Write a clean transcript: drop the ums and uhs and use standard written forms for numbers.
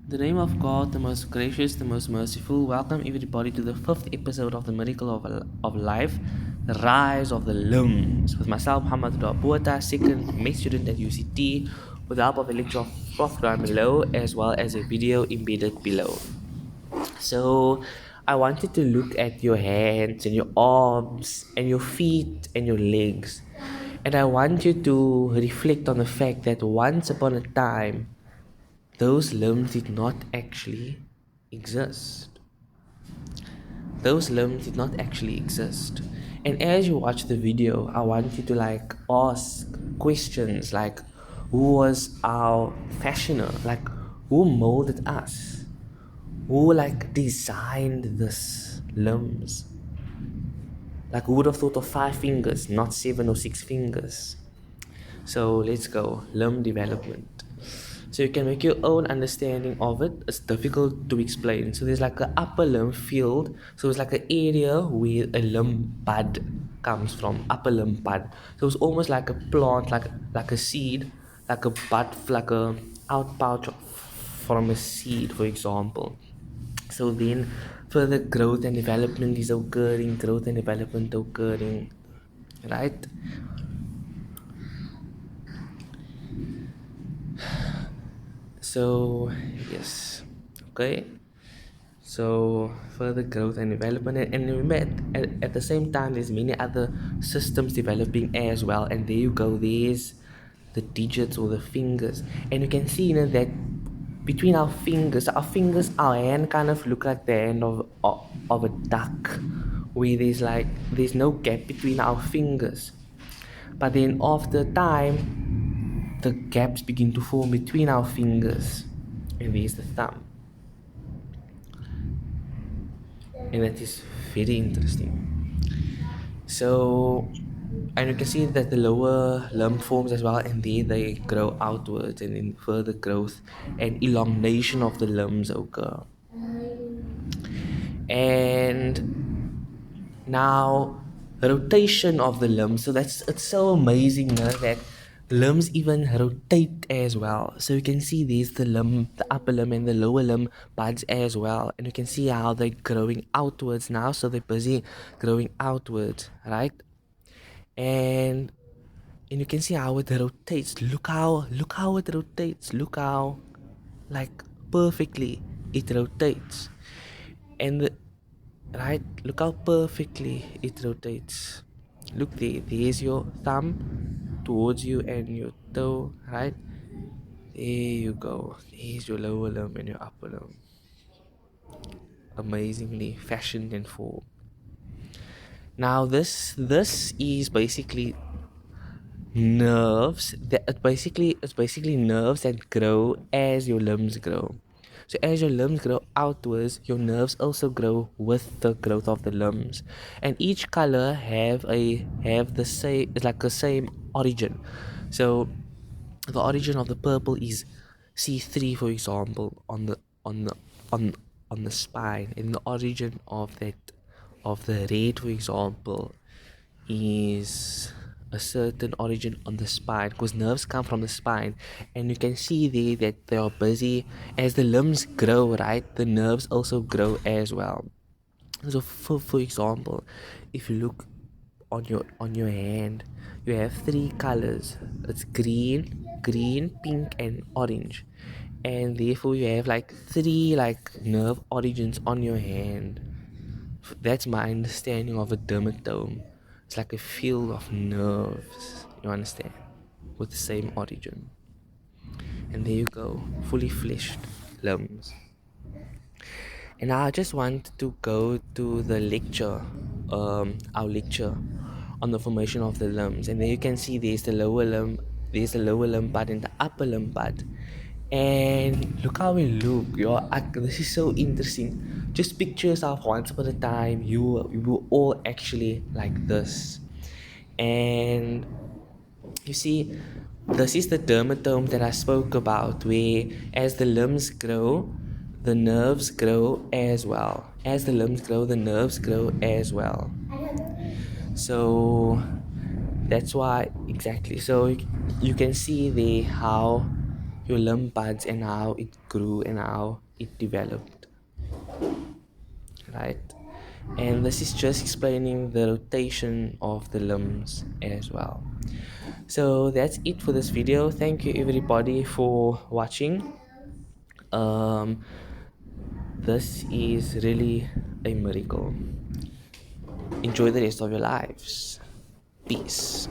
The name of God, the most gracious, the most merciful. Welcome everybody to the fifth episode of the Miracle of Life, the Rise of the Limbs. With myself, Muhammad Puata, second med student at UCT, with the help of a lecture of Prof Graham Louw, as well as a video embedded below. So, I wanted to look at your hands and your arms and your feet and your legs. And I want you to reflect on the fact that once upon a time, those limbs did not actually exist. Those limbs did not actually exist. And as you watch the video, I want you to ask questions like, who was our fashioner? Like, who molded us? Who designed this limbs? Like, who would have thought of 5 fingers, not 7 or 6 fingers? So let's go. Limb development. So you can make your own understanding of it. It's difficult to explain. So there's like an upper limb field. So it's like an area where a limb bud comes from. Upper limb bud. So it's almost like a plant, like a seed, like a bud, like a outpouch from a seed, for example. So then further growth and development is occurring. Growth and development occurring, right? So yes, okay. So further growth and development, and remember at the same time there's many other systems developing as well. And there you go, there's the digits or the fingers, and you can see, that between our fingers, our hand kind of look like the hand of a duck, where there's no gap between our fingers. But then after time, the gaps begin to form between our fingers, and there's the thumb. And that is very interesting. So, and you can see that the lower limb forms as well, and there they grow outwards, and then further growth and elongation of the limbs occur. And now rotation of the limbs. So it's so amazing that limbs even rotate as well. So you can see there's the upper limb and the lower limb buds as well, and you can see how they're growing outwards now. So they're busy growing outwards, right? And you can see how it rotates. Look how it rotates. Look how perfectly it rotates. And right, look how perfectly it rotates. Look there's your thumb towards you and your toe, right? There you go. There's your lower limb and your upper limb. Amazingly fashioned and formed. Now this is basically nerves. It's basically nerves that grow as your limbs grow. So as your limbs grow outwards, your nerves also grow with the growth of the limbs, and each color have the same. It's like the same origin. So the origin of the purple is C3, for example, on the spine, and the origin of the red, for example, is a certain origin on the spine, because nerves come from the spine. And you can see there that they are busy as the limbs grow, right? The nerves also grow as well. So for example, if you look on your hand, you have 3 colors. It's green, pink, and orange. And therefore you have 3 nerve origins on your hand. That's my understanding of a dermatome. It's like a field of nerves, you understand, with the same origin. And there you go, fully fleshed limbs. And I just want to go to the lecture, our lecture on the formation of the limbs. And there you can see there's the lower limb bud and the upper limb bud. And look how we look. This is so interesting. Just picture yourself once upon a time. You were all actually like this. And you see, this is the dermatome that I spoke about, where as the limbs grow, the nerves grow as well. As the limbs grow, the nerves grow as well. So that's why exactly. So you can see there how your limb buds and how it grew and how it developed, right? And this is just explaining the rotation of the limbs as well. So that's it for this video. Thank you everybody for watching. um this is really a miracle. Enjoy the rest of your lives. Peace.